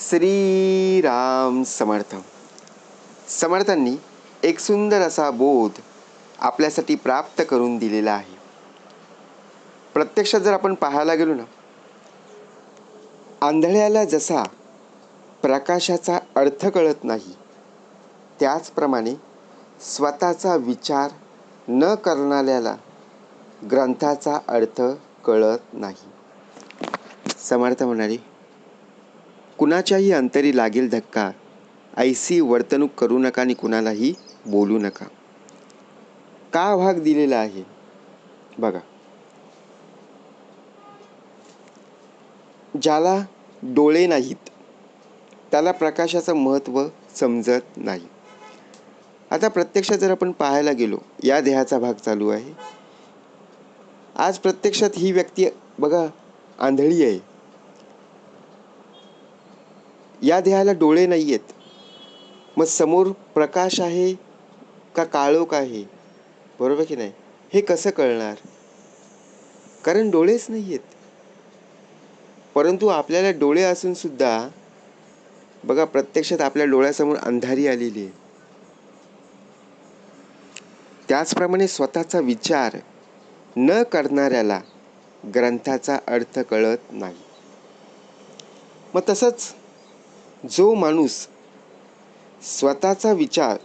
श्रीराम समर्थ. समर्थांनी एक सुंदर असा बोध आपल्यासाठी प्राप्त करून दिलेला आहे. प्रत्यक्षात जर आपण पाहायला गेलो ना, आंधळ्याला जसा प्रकाशाचा अर्थ कळत नाही, त्याचप्रमाणे स्वतःचा विचार न करणाऱ्याला ग्रंथाचा अर्थ कळत नाही. समर्थ म्हणाले, कुणाच्याही अंतरी लागेल धक्का, ऐसी वर्तणूक करू नका आणि कुणालाही बोलू नका. का भाग दिलेला आहे बघा. ज्याला डोळे नाहीत त्याला प्रकाशाचं महत्त्व समजत नाही. आता प्रत्यक्षात जर आपण पाहायला गेलो, या देहाचा भाग चालू आहे. आज प्रत्यक्षात ही व्यक्ती बघा आंधळी आहे. या देहाला डोळे नाही आहेत. मग समोर प्रकाश आहे का काळोख आहे, बरोबर की नाही, हे कसं कळणार? कारण डोळेच नाही आहेत. परंतु आपल्याला डोळे असून सुद्धा बघा प्रत्यक्षात आपल्या डोळ्यासमोर अंधारी आलेली आहे. त्याचप्रमाणे स्वतःचा विचार न करणाऱ्याला ग्रंथाचा अर्थ कळत नाही. मग तसंच जो माणूस स्वतःचा विचार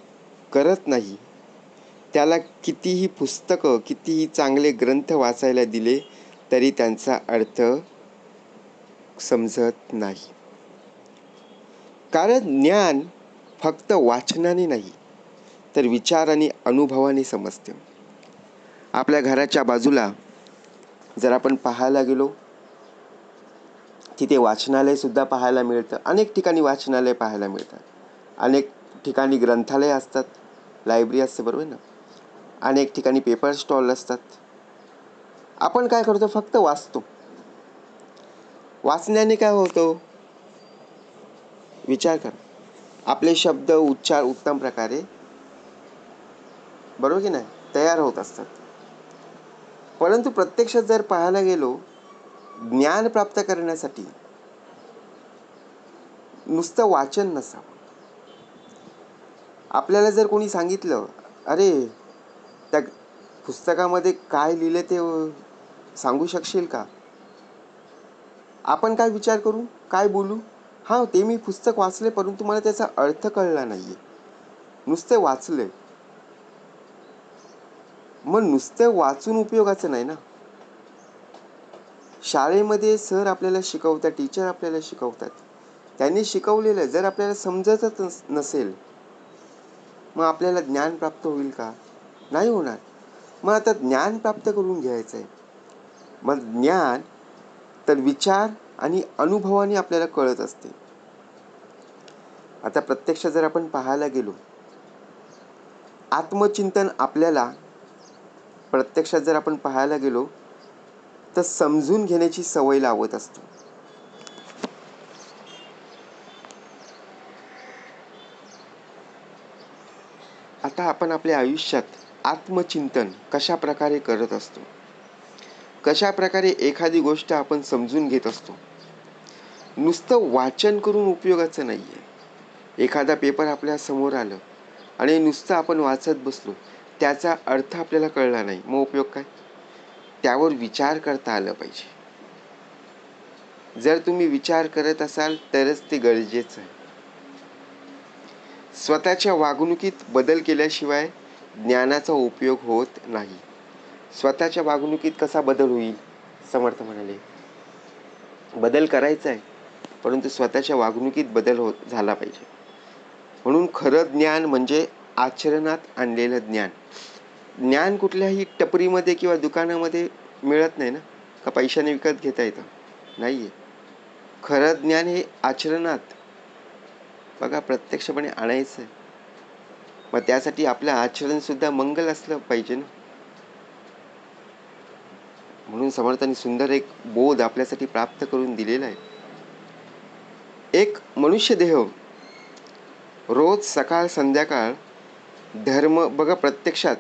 करत नाही, त्याला कितीही पुस्तकं, कितीही चांगले ग्रंथ वाचायला दिले तरी त्यांचा अर्थ समजत नाही. कारण ज्ञान फक्त वाचनाने नाही तर विचार आणि अनुभवाने समजते. आपल्या घराच्या बाजूला जर आपण पाहायला गेलो, तिथे वाचनालय सुद्धा पाहायला मिळतं. अनेक ठिकाणी वाचनालय पाहायला मिळतात. अनेक ठिकाणी ग्रंथालय असतात, लायब्ररी असते, बरोबर ना. अनेक ठिकाणी पेपर स्टॉल असतात. आपण काय करतो? फक्त वाचतो. वाचण्याने काय होतं? विचार कर. आपले शब्द उच्चार उत्तम प्रकारे, बरोबर की नाही, तयार होत असतात. परंतु प्रत्यक्षात जर पाहायला गेलो, ज्ञान प्राप्त करण्यासाठी नुसतं वाचन नसावं. आपल्याला जर कोणी सांगितलं, अरे त्या पुस्तकामध्ये काय लिहिले ते सांगू शकशील का? आपण काय विचार करू, काय बोलू? हा, ते मी पुस्तक वाचले परंतु मला त्याचा अर्थ कळला नाहीये, नुसते वाचले. मग नुसते वाचून उपयोगाचं नाही ना. शाळेमध्ये सर आपल्याला शिकवतात, टीचर आपल्याला शिकवतात. त्यांनी शिकवलेलं जर आपल्याला समजतच नसेल, मग आपल्याला ज्ञान प्राप्त होईल का? नाही होणार. मग आता ज्ञान प्राप्त करून घ्यायचं आहे. मग ज्ञान तर विचार आणि अनुभवाने आपल्याला कळत असते. आता प्रत्यक्ष जर आपण पाहायला गेलो, आत्मचिंतन आपल्याला प्रत्यक्षात जर आपण पाहायला गेलो तर समजून घेण्याची सवय लावत असतो. आता आपण आपल्या आयुष्यात आत्मचिंतन कशा प्रकारे करत असतो, कशा प्रकारे एखादी गोष्ट आपण समजून घेत असतो. नुसतं वाचन करून उपयोगाचं नाहीये. एखादा पेपर आपल्या समोर आलं आणि नुसतं आपण वाचत बसलो, त्याचा अर्थ आपल्याला कळला नाही, मग उपयोग काय? त्यावर विचार करता आलं पाहिजे. जर तुम्ही विचार करत असाल तरच ते गरजेचं आहे. स्वतःच्या वागणुकीत बदल केल्याशिवाय ज्ञानाचा उपयोग होत नाही. स्वतःच्या वागणुकीत कसा बदल होईल? समर्थ म्हणाले, बदल करायचा आहे परंतु स्वतःच्या वागणुकीत बदल झाला पाहिजे. म्हणून खरं ज्ञान म्हणजे आचरणात आणलेलं ज्ञान. ज्ञान कुठल्याही टपरीमध्ये किंवा दुकानामध्ये मिळत नाही ना, का पैशाने विकत घेता येतं? नाहीये. खरं ज्ञान हे आचरणात बघा प्रत्यक्षपणे आणायचं आहे. मग त्यासाठी आपलं आचरण सुद्धा मंगल असलं पाहिजे ना. म्हणून समर्थांनी सुंदर एक बोध आपल्यासाठी प्राप्त करून दिलेला आहे. एक मनुष्य देह रोज सकाळ संध्याकाळ धर्म, बघा प्रत्यक्षात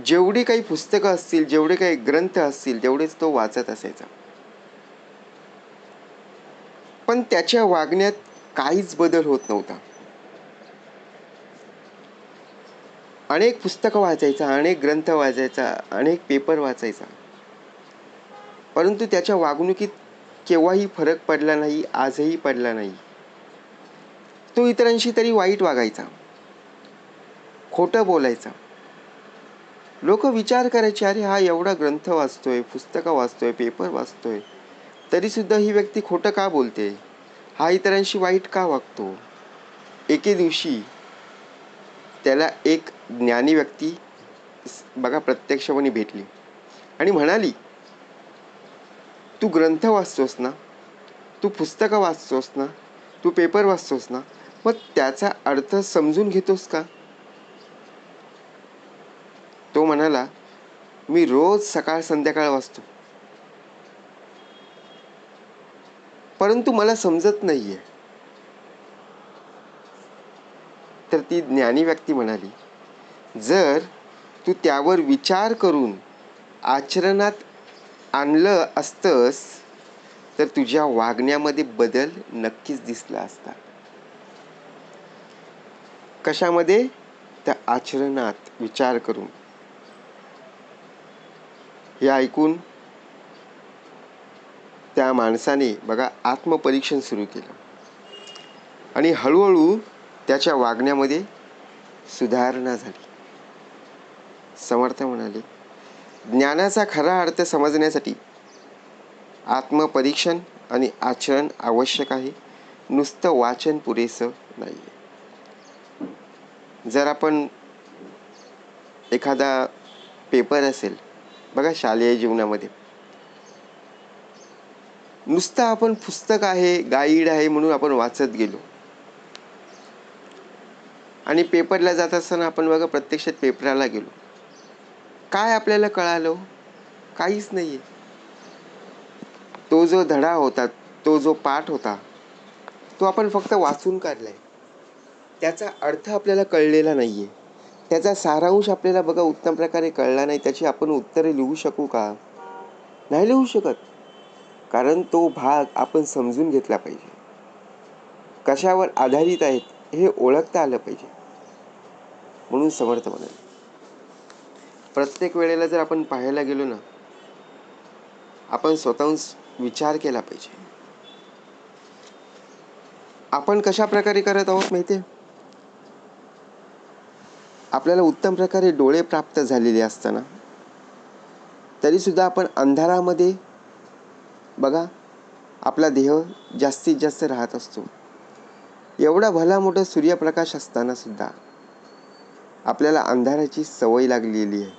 जेवढी काही पुस्तकं असतील, जेवढे काही ग्रंथ असतील तेवढेच तो वाचत असायचा. पण त्याच्या वागण्यात काहीच बदल होत नव्हता. अनेक पुस्तकं वाचायचा, अनेक ग्रंथ वाचायचा, अनेक पेपर वाचायचा, परंतु त्याच्या वागणुकीत केव्हाही फरक पडला नाही, आजही पडला नाही. तो इतरांशी तरी वाईट वागायचा, खोटं बोलायचा. लोक विचार करायचे, अरे हा एवढा ग्रंथ वाचतोय, पुस्तकं वाचतोय, पेपर वाचतोय, तरी सुद्धा ही व्यक्ती खोटं का बोलते, हा इतरांशी वाईट का वागतो. एके दिवशी त्याला एक ज्ञानी व्यक्ती बघा प्रत्यक्षपणे भेटली आणि म्हणाली, तू ग्रंथ वाचतोस ना, तू पुस्तकं वाचतोस ना, तू पेपर वाचतोस ना, मग त्याचा अर्थ समजून घेतोस का. तो म्हणाला, मी रोज सकाळ संध्याकाळ वाचतो, परंतु मला समजत नाहीये. तर ती ज्ञानी व्यक्ती म्हणाली, जर तू त्यावर विचार करून आचरणात आणलं असतंस तर तुझ्या वागण्यामध्ये बदल नक्कीच दिसला असता. कशामध्ये? त्या आचरणात विचार करून. हे ऐकून त्या माणसाने बघा आत्मपरीक्षण सुरू केलं आणि हळूहळू त्याच्या वागण्यामध्ये सुधारणा झाली. समर्थ म्हणाले, ज्ञानाचा खरा अर्थ समजण्यासाठी आत्मपरीक्षण आणि आचरण आवश्यक आहे, नुसतं वाचन पुरेसं नाही. जर आपण एखादा पेपर असेल बघा शालेय जीवनामध्ये, नुसतं आपण पुस्तक आहे, गाईड आहे म्हणून आपण वाचत गेलो आणि पेपरला जात असताना आपण बघा प्रत्यक्षात पेपराला गेलो, काय आपल्याला कळालं? काहीच नाहीये. तो जो धडा होता, तो जो पाठ होता, तो आपण फक्त वाचून काढलाय, त्याचा अर्थ आपल्याला कळलेला नाहीये, त्याचा सारांश आपल्याला बघा उत्तम प्रकारे कळला नाही. त्याची आपण उत्तरे लिहू शकू का? नाही लिहू शकत, कारण तो भाग आपण समजून घेतला पाहिजे, कशावर आधारित आहेत हे ओळखता आलं पाहिजे. म्हणून समर्थ म्हणाले, प्रत्येक वेळेला जर आपण पाहायला गेलो ना, आपण स्वतःहून विचार केला पाहिजे, आपण कशा प्रकारे करत आहोत माहितीये. आपल्याला उत्तम प्रकारे डोळे प्राप्त झालेले असताना तरी सुद्धा आपण अंधारामध्ये बघा आपला देह जास्तीत जास्त राहत असतो. एवढा भला मोठा सूर्यप्रकाश असताना सुद्धा आपल्याला अंधाराची सवय लागलेली आहे.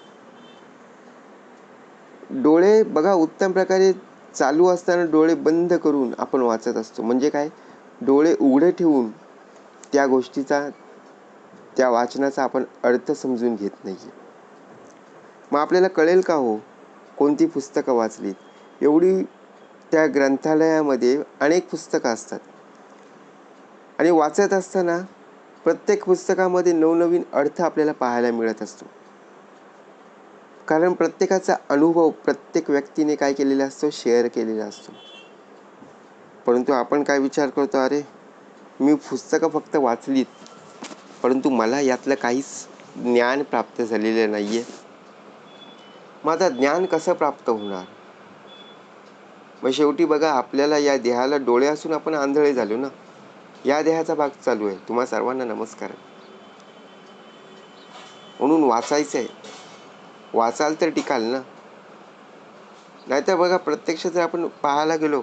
डोळे बघा उत्तम प्रकारे चालू असताना डोळे बंद करून आपण वाचत असतो. म्हणजे काय, डोळे उघडे ठेवून त्या गोष्टीचा, त्या वाचनाचा आपण अर्थ समजून घेत नाहीये. मग आपल्याला कळेल का हो कोणती पुस्तकं वाचलीत? एवढी त्या ग्रंथालयामध्ये अनेक पुस्तकं असतात आणि वाचत असताना प्रत्येक पुस्तकामध्ये नवनवीन अर्थ आपल्याला पाहायला मिळत असतो. कारण प्रत्येकाचा अनुभव प्रत्येक व्यक्तीने काय केलेला असतो, शेअर केलेला असतो. परंतु आपण काय विचार करतो, अरे मी पुस्तकं फक्त वाचलीत, परंतु मला यातलं काहीच ज्ञान प्राप्त झालेलं नाहीये. मग आता ज्ञान कसं प्राप्त होणार? मग शेवटी बघा आपल्याला या देहाला डोळे असून आपण आंधळे झालो ना. या देहाचा भाग चालू आहे. तुम्हा सर्वांना नमस्कार. म्हणून वाचायचं आहे, वाचाल तर टिकाल ना. नाहीतर बघा प्रत्यक्ष जर आपण पाहायला गेलो,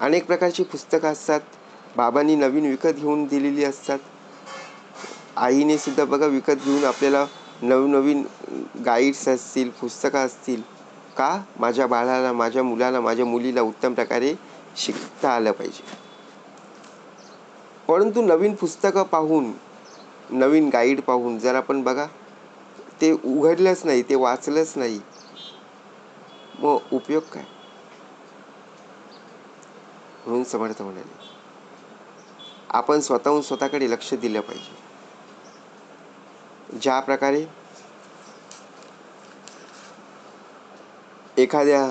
अनेक प्रकारची पुस्तकं असतात, बाबांनी नवीन विकत घेऊन दिलेली असतात, आईने सुद्धा बघा विकत घेऊन आपल्याला नवनवीन गाईड्स असतील, पुस्तकं असतील. का? माझ्या बाळाला, माझ्या मुलाला, माझ्या मुलीला उत्तम प्रकारे शिकता आलं पाहिजे. परंतु नवीन पुस्तकं पाहून, नवीन गाईड पाहून जर आपण बघा ते उघडलंच नाही, ते वाचलंच नाही, मग उपयोग काय? म्हणून समर्थ म्हणाले, आपण स्वतःहून स्वतःकडे लक्ष दिलं पाहिजे. ज्या प्रकारे एखाद्या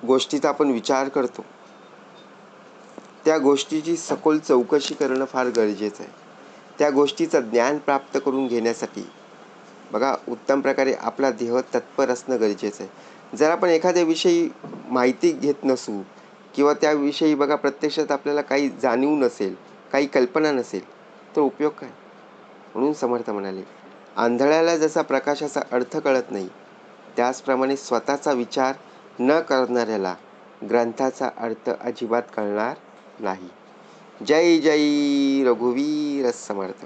गोष्टीचा आपण विचार करतो, त्या गोष्टीची सखोल चौकशी करणं फार गरजेचं आहे. त्या गोष्टीचं ज्ञान प्राप्त करून घेण्यासाठी बघा उत्तम प्रकारे आपला देह तत्पर असणं गरजेचं आहे. जर आपण एखाद्याविषयी माहिती घेत नसू किंवा त्याविषयी बघा प्रत्यक्षात आपल्याला काही जाणीव नसेल, काही कल्पना नसेल, तर उपयोग काय? म्हणून समर्थ म्हणाले, आंधळ्याला जसा प्रकाशाचा अर्थ कळत नाही, त्याचप्रमाणे स्वतःचा विचार न करणाऱ्याला ग्रंथाचा अर्थ अजिबात कळणार नाही. जय जय रघुवीर समर्थ.